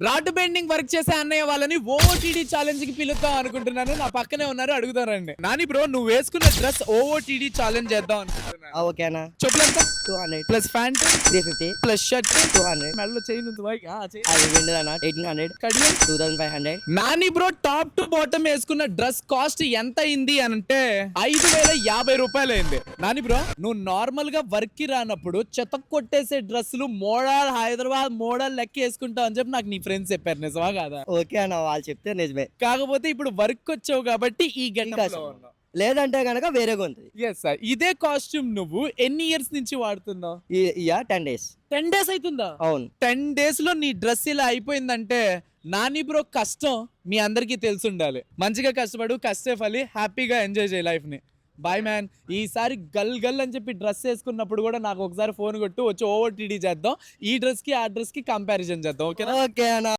Rod bending work చేసే అన్నయ్య వాళ్ళని ఓఓటీడీ ఛాలెంజ్ కి పిలుద్దాం అనుకుంటున్నాను. నా పక్కనే ఉన్నారు, అడుగుతారండి. నాని బ్రో, నువ్వు వేసుకున్న డ్రెస్ ఓఓటీడీ ఛాలెంజ్ చేద్దాం అనుకుంటున్నాను. ఓకేనా? చెప్పులంతా 200 ప్లస్ ప్యాంట్ 350 ప్లస్ షర్ట్ 200 మెడలో చైన్ ఉంది బాయ్. అది విండదన్న 1800 Kadiyam 2500 Nani bro top to bottom వేసుకున్న డ్రెస్ కాస్ట్ ఎంత అయింది అంటే 5050 రూపాయలు అయింది. నాని బ్రో, నువ్వు నార్మల్ గా వర్క్ కి రానప్పుడు చెత్త కొట్టేసే డ్రెస్సులు మోడల్ హైదరాబాద్ మోడల్ లెక్క వేసుకుంటావు అని చెప్పి నాకు నీ ఫ్రెండ్స్ చెప్పారు. నిజమా కాదా? ఓకే అన్న, వాళ్ళు చెప్తే నిజమే. కాకపోతే ఇప్పుడు వర్క్ వచ్చావు కాబట్టి ఈ గెటప్ లో ఉన్నావు. లేదంటే గనక వేరేగా ఉంటుంది. Yes sir. ఇదే కాస్ట్యూమ్ నువ్వు ఎన్ని ఇయర్స్ నుంచి వాడుతున్నావు? 10 days. 10 days అవుతుందా? అవును. 10 days లో నీ డ్రెస్ ఇలా అయిపోయిందంటే నాని బ్రో కష్టం మీ అందరికీ తెలిసి ఉండాలి. మంచిగా కష్టపడు, కష్టే ఫలి, హ్యాపీగా ఎంజాయ్ చేయి లైఫ్ ని. Bye man. ఈసారి గల్ గల్ అని చెప్పి డ్రెస్ వేసుకున్నప్పుడు కూడా నాకు ఒకసారి ఫోన్ కొట్టు, వచ్చి ఓవర్టీడీ చేద్దాం. ఈ డ్రెస్ కి ఆ డ్రెస్ కి కంపారిజన్ చేద్దాం. ఓకేనా? ఓకే అన్న.